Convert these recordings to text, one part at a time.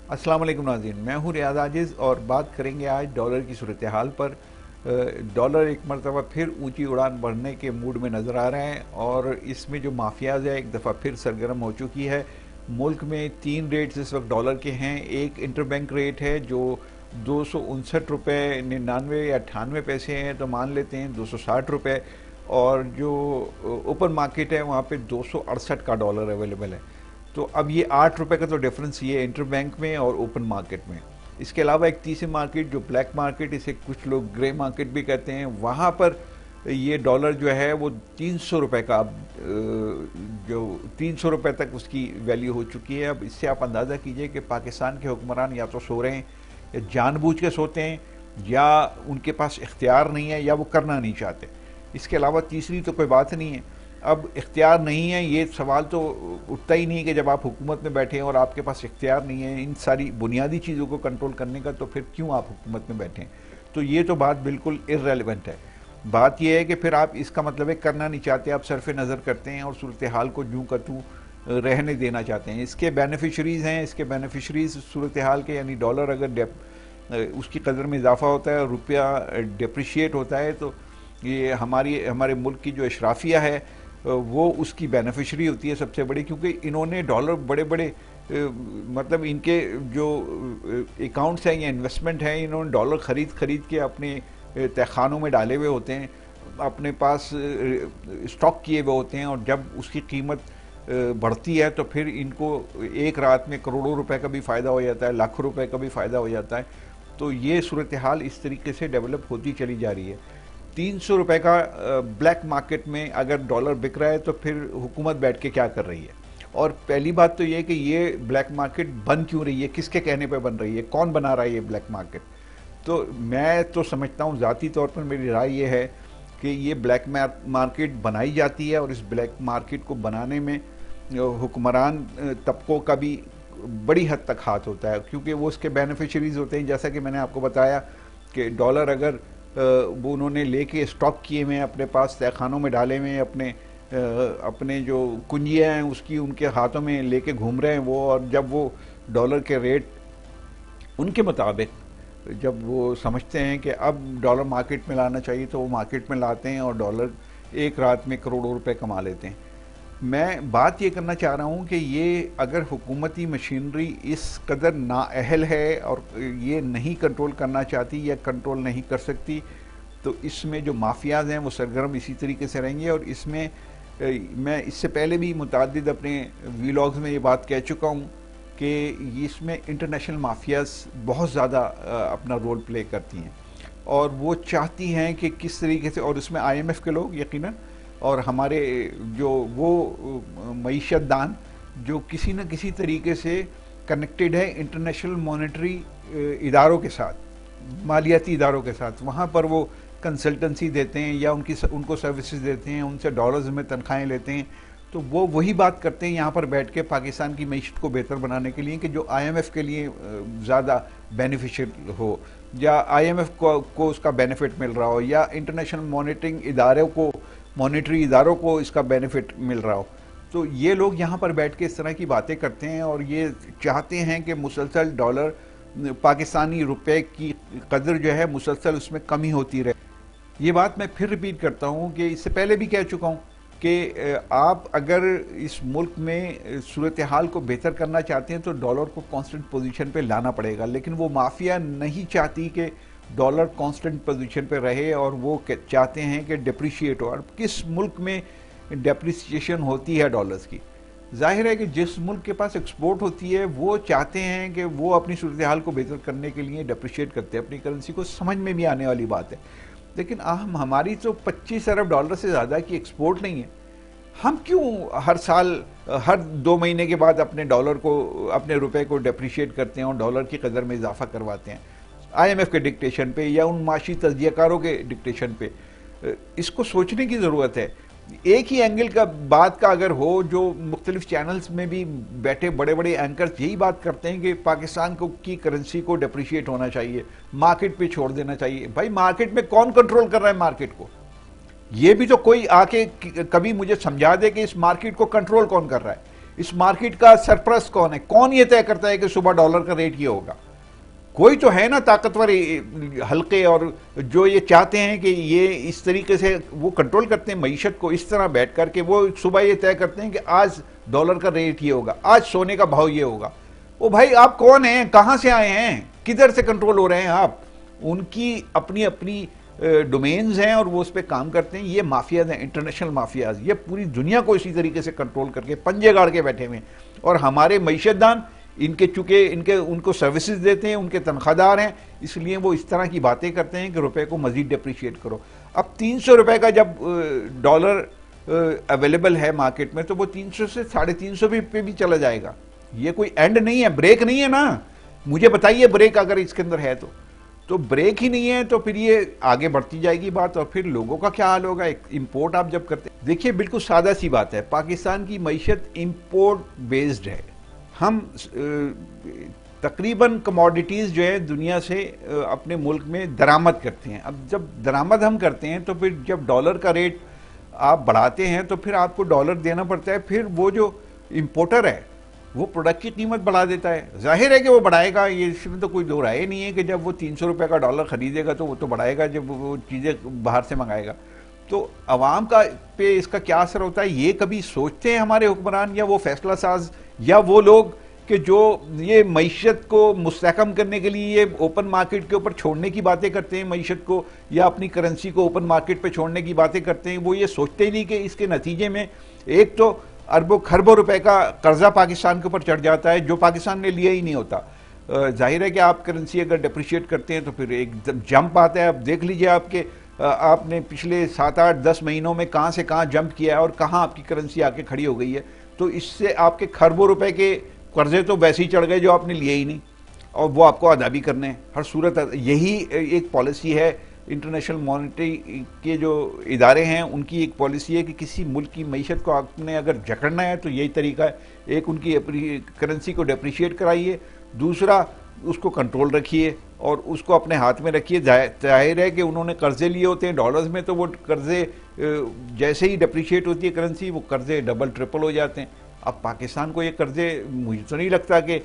अस्सलाम वालेकुम नाज़रीन, मैं हूँ रियाज आजिज़ और बात करेंगे आज डॉलर की सूरत-ए-हाल पर। डॉलर एक मरतबा फिर ऊंची उड़ान भरने के मूड में नज़र आ रहे हैं और इसमें जो माफियाज है एक दफ़ा फिर सरगर्म हो चुकी है। मुल्क में तीन रेट्स इस वक्त डॉलर के हैं। एक इंटरबैंक रेट है जो 259 रुपये 99 या 98 पैसे हैं, तो मान लेते हैं 260 रुपये, और जो ओपन मार्केट है वहाँ पे 268 का डॉलर अवेलेबल है। तो अब ये 8 रुपये का तो डिफरेंस ये इंटर बैंक में और ओपन मार्केट में। इसके अलावा एक तीसरी मार्केट जो ब्लैक मार्केट, इसे कुछ लोग ग्रे मार्केट भी कहते हैं, वहाँ पर ये डॉलर जो है वो 300 रुपये का, जो 300 रुपये तक उसकी वैल्यू हो चुकी है। अब इससे आप अंदाज़ा कीजिए कि पाकिस्तान के हुक्मरान या तो सो रहे हैं या जानबूझ के सोते हैं, या उनके पास इख्तियार नहीं है, या वो करना नहीं चाहते। इसके अलावा तीसरी तो कोई बात नहीं है। अब इख्तियार नहीं है, ये सवाल तो उठता ही नहीं कि जब आप हुकूमत में बैठे हैं और आपके पास इख्तियार नहीं है इन सारी बुनियादी चीज़ों को कंट्रोल करने का, तो फिर क्यों आप हुकूमत में बैठे हैं? तो ये तो बात बिल्कुल इर्रेलेवेंट है। बात यह है कि फिर आप इसका मतलब है करना नहीं चाहते, आप सरफ नज़र करते हैं और सूरत हाल को यूँ का तूँ रहने देना चाहते हैं। इसके बेनिफिशरीज़ हैं, इसके बेनिफिशरीज़ सूरत हाल के, यानी डॉलर अगर उसकी कदर में इजाफा होता है, रुपया डिप्रिशिएट होता है, तो ये हमारे मुल्क की जो अशराफिया है वो उसकी बेनिफिशरी होती है सबसे बड़ी, क्योंकि इन्होंने डॉलर बड़े बड़े मतलब इनके जो अकाउंट्स हैं या इन्वेस्टमेंट हैं, इन्होंने डॉलर खरीद के अपने तहखानों में डाले हुए होते हैं, अपने पास स्टॉक किए हुए होते हैं, और जब उसकी कीमत बढ़ती है तो फिर इनको एक रात में करोड़ों रुपए का भी फ़ायदा हो जाता है, लाखों रुपए का भी फ़ायदा हो जाता है। तो ये सूरत हाल इस तरीके से डेवलप होती चली जा रही है। 300 रुपये का ब्लैक मार्केट में अगर डॉलर बिक रहा है तो फिर हुकूमत बैठ के क्या कर रही है? और पहली बात तो ये कि ये ब्लैक मार्केट बन क्यों रही है, किसके कहने पे बन रही है, कौन बना रहा है ये ब्लैक मार्केट? तो मैं तो समझता हूँ, ज़ाती तौर पर मेरी राय ये है कि ये ब्लैक मार्केट बनाई जाती है, और इस ब्लैक मार्केट को बनाने में हुक्मरान तबकों का भी बड़ी हद तक हाथ होता है, क्योंकि वो उसके बेनिफिशरीज होते हैं। जैसा कि मैंने आपको बताया कि डॉलर अगर वो उन्होंने लेके स्टॉक किए हुए हैं, अपने पास तहखानों में डाले हुए हैं, अपने जो कुंजियाँ हैं उसकी उनके हाथों में लेके घूम रहे हैं वो, और जब वो डॉलर के रेट उनके मुताबिक जब वो समझते हैं कि अब डॉलर मार्केट में लाना चाहिए तो वो मार्केट में लाते हैं और डॉलर एक रात में करोड़ों रुपए कमा लेते हैं। मैं बात ये करना चाह रहा हूँ कि ये अगर हुकूमती मशीनरी इस कदर नाअहल है और ये नहीं कंट्रोल करना चाहती या कंट्रोल नहीं कर सकती, तो इसमें जो माफियाज हैं वो सरगर्म इसी तरीके से रहेंगे। और इसमें मैं इससे पहले भी मुतअद्दिद अपने वीलॉग्स में ये बात कह चुका हूँ कि इसमें इंटरनेशनल माफियाज बहुत ज़्यादा अपना रोल प्ले करती हैं, और वो चाहती हैं कि किस तरीके से, और इसमें IMF के लोग यकीनन, और हमारे जो वो मईशत दान जो किसी न किसी तरीके से कनेक्टेड है इंटरनेशनल मॉनेटरी इदारों के साथ, मालियाती इदारों के साथ, वहाँ पर वो कंसल्टेंसी देते हैं या उनको सर्विसेज देते हैं, उनसे डॉलर्स में तनख्वाहें लेते हैं। तो वो वही बात करते हैं यहाँ पर बैठ के पाकिस्तान की मईशत को बेहतर बनाने के लिए कि जो IMF के लिए ज़्यादा बेनिफिशियल हो, या IMF को उसका बेनिफिट मिल रहा हो, या इंटरनेशनल मॉनेटरी इदारों को इसका बेनिफिट मिल रहा हो। तो ये लोग यहाँ पर बैठ के इस तरह की बातें करते हैं और ये चाहते हैं कि मुसलसल डॉलर, पाकिस्तानी रुपए की कदर जो है मुसलसल उसमें कमी होती रहे। ये बात मैं फिर रिपीट करता हूँ कि इससे पहले भी कह चुका हूँ कि आप अगर इस मुल्क में सूरत हाल को बेहतर करना चाहते हैं तो डॉलर को कांस्टेंट पोजीशन पे लाना पड़ेगा, लेकिन वो माफिया नहीं चाहती कि डॉलर कांस्टेंट पोजीशन पे रहे, और वो चाहते हैं कि डिप्रिशिएट हो। और किस मुल्क में डिप्रिसिएशन होती है डॉलर्स की? जाहिर है कि जिस मुल्क के पास एक्सपोर्ट होती है वो चाहते हैं कि वो अपनी सूरत हाल को बेहतर करने के लिए डिप्रिशिएट करते हैं अपनी करेंसी को, समझ में भी आने वाली बात है। लेकिन हमारी तो 25 अरब डॉलर से ज़्यादा की एक्सपोर्ट नहीं है। हम क्यों हर साल, हर 2 महीने के बाद अपने रुपए को डिप्रिशिएट करते हैं और डॉलर की कदर में इजाफा करवाते हैं IMF के डिक्टेशन पे या उन माशी तज्जियाकारों के डिक्टेशन पे? इसको सोचने की ज़रूरत है। एक ही एंगल का बात का अगर हो, जो मुख्तलिफ चैनल्स में भी बैठे बड़े बड़े एंकर्स यही बात करते हैं कि पाकिस्तान की करेंसी को डिप्रिशिएट होना चाहिए, मार्केट पे छोड़ देना चाहिए। भाई मार्केट में कौन कंट्रोल कर रहा है मार्केट को? ये भी तो कोई आके कभी मुझे समझा दे कि इस मार्केट को कंट्रोल कौन कर रहा है। इस मार्केट का सरपरस्त कौन है? कौन ये तय करता है कि सुबह डॉलर का रेट ये होगा? कोई तो है ना ताकतवर हल्के, और जो ये चाहते हैं कि ये इस तरीके से वो कंट्रोल करते हैं मईशत को, इस तरह बैठ करके वो सुबह ये तय करते हैं कि आज डॉलर का रेट ये होगा, आज सोने का भाव ये होगा। ओ भाई, आप कौन हैं? कहाँ से आए हैं? किधर से कंट्रोल हो रहे हैं आप? उनकी अपनी अपनी डोमेन्स हैं और वो उस पर काम करते हैं। ये माफियाज हैं, इंटरनेशनल माफियाज, ये पूरी दुनिया को इसी तरीके से कंट्रोल करके पंजे गाड़ के बैठे हुए हैं। और हमारे मईशतदान इनके चूंकि उनको सर्विसेज देते हैं, उनके तनख्वाहदार हैं, इसलिए वो इस तरह की बातें करते हैं कि रुपए को मजीद डिप्रिशिएट करो। अब 300 रुपए का जब डॉलर अवेलेबल है मार्केट में, तो वो 300 से 350 पे भी चला जाएगा। ये कोई एंड नहीं है, ब्रेक नहीं है ना। मुझे बताइए ब्रेक अगर इसके अंदर है तो ब्रेक ही नहीं है, तो फिर ये आगे बढ़ती जाएगी बात, और फिर लोगों का क्या हाल होगा? इंपोर्ट आप जब करते, देखिए बिल्कुल सादा सी बात है, पाकिस्तान की मईशत इंपोर्ट बेस्ड है। हम तकरीबन कमोडिटीज़ जो है दुनिया से अपने मुल्क में दरामद करते हैं। अब जब दरामद हम करते हैं तो फिर जब डॉलर का रेट आप बढ़ाते हैं तो फिर आपको डॉलर देना पड़ता है, फिर वो जो इंपोर्टर है वो प्रोडक्ट की कीमत बढ़ा देता है। जाहिर है कि वो बढ़ाएगा, ये इसमें तो कोई दो राय नहीं है कि जब वो 300 रुपये का डॉलर खरीदेगा तो वो तो बढ़ाएगा जब वो चीज़ें बाहर से मंगाएगा। तो अवाम का पे इसका क्या असर होता है, ये कभी सोचते हैं हमारे हुक्मरान या वो फैसला साज या वो लोग कि जो ये मईशत को मुस्तहकम करने के लिए ये ओपन मार्केट के ऊपर छोड़ने की बातें करते हैं मईशत को, या अपनी करेंसी को ओपन मार्केट पे छोड़ने की बातें करते हैं, वो ये सोचते ही नहीं कि इसके नतीजे में एक तो अरबों खरबों रुपए का कर्जा पाकिस्तान के ऊपर चढ़ जाता है जो पाकिस्तान ने लिया ही नहीं होता। जाहिर है कि आप करेंसी अगर डिप्रिशिएट करते हैं तो फिर एक जंप आता है। अब देख लीजिए आपने पिछले 7-8-10 महीनों में कहाँ से कहाँ जंप किया है और कहाँ आपकी करेंसी आके खड़ी हो गई है। तो इससे आपके खरबों रुपए के कर्जे तो वैसे ही चढ़ गए जो आपने लिए ही नहीं, और वो आपको अदा भी करने हैं हर सूरत। यही एक पॉलिसी है इंटरनेशनल मॉनेटरी के जो इदारे हैं, उनकी एक पॉलिसी है कि किसी मुल्क की मईशत को आपने अगर जकड़ना है तो यही तरीका है। एक, उनकी करेंसी को डेप्रिशिएट कराइए, दूसरा उसको कंट्रोल रखिए और उसको अपने हाथ में रखिए। जाहिर है कि उन्होंने कर्जे लिए होते हैं डॉलर्स में, तो वो कर्जे जैसे ही डेप्रिशिएट होती है करेंसी, वो कर्जे डबल ट्रिपल हो जाते हैं। अब पाकिस्तान को ये कर्जे, मुझे तो नहीं लगता कि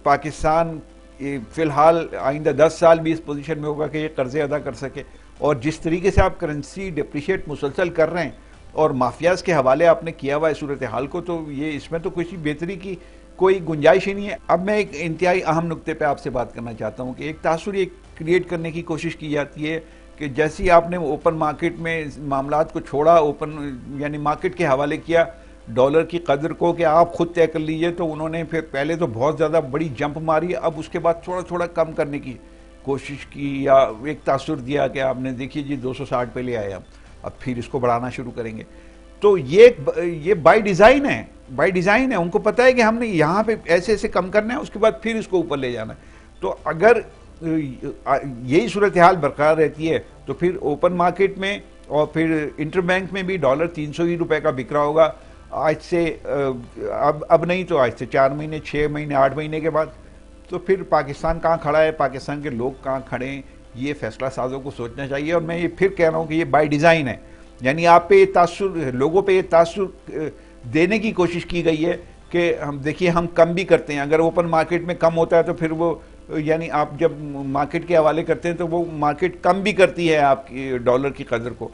पाकिस्तान फ़िलहाल आइंदा 10 साल भी इस पोजीशन में होगा कि ये कर्जे अदा कर सके। और जिस तरीके से आप करेंसी डिप्रिशिएट मुसलसल कर रहे हैं और माफियाज के हवाले आपने किया हुआ है सूरत हाल को, तो ये इसमें तो किसी बेहतरी की कोई गुंजाइश ही नहीं है। अब मैं एक इंतहाई अहम नुक्ते पे आपसे बात करना चाहता हूँ कि एक तासुर ये क्रिएट करने की कोशिश की जाती है कि जैसे ही आपने ओपन मार्केट में मामलात को छोड़ा, ओपन यानी मार्केट के हवाले किया डॉलर की कदर को कि आप खुद तय कर लीजिए, तो उन्होंने फिर पहले तो बहुत ज़्यादा बड़ी जंप मारी, अब उसके बाद थोड़ा थोड़ा कम करने की कोशिश की, या एक तासुर दिया कि आपने देखिए जी 260 पे ले आए, अब फिर इसको बढ़ाना शुरू करेंगे। तो ये बाय डिज़ाइन है, बाय डिज़ाइन है। उनको पता है कि हमने यहाँ पे ऐसे ऐसे कम करना है, उसके बाद फिर इसको ऊपर ले जाना है। तो अगर यही सूरत हाल बरकरार रहती है तो फिर ओपन मार्केट में और फिर इंटरबैंक में भी डॉलर 300 ही रुपये का बिक रहा होगा आज से, अब नहीं तो आज से 4 महीने, 6 महीने, 8 महीने के बाद। तो फिर पाकिस्तान कहाँ खड़ा है, पाकिस्तान के लोग कहाँ खड़े हैं, ये फैसला साजों को सोचना चाहिए। और मैं ये फिर कह रहा हूँ कि ये बाय डिज़ाइन है, यानी आप पे ये तासुर, लोगों पे ये तासुर देने की कोशिश की गई है कि हम देखिए हम कम भी करते हैं। अगर ओपन मार्केट में कम होता है तो फिर वो, यानी आप जब मार्केट के हवाले करते हैं तो वो मार्केट कम भी करती है आपकी डॉलर की कदर को।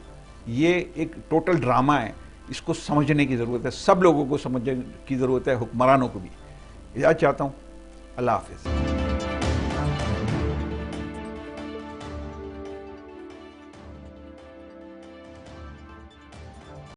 ये एक टोटल ड्रामा है, इसको समझने की ज़रूरत है, सब लोगों को समझने की ज़रूरत है, हुक्मरानों को भी। इजाज़त चाहता हूँ, अल्लाह हाफ़िज़।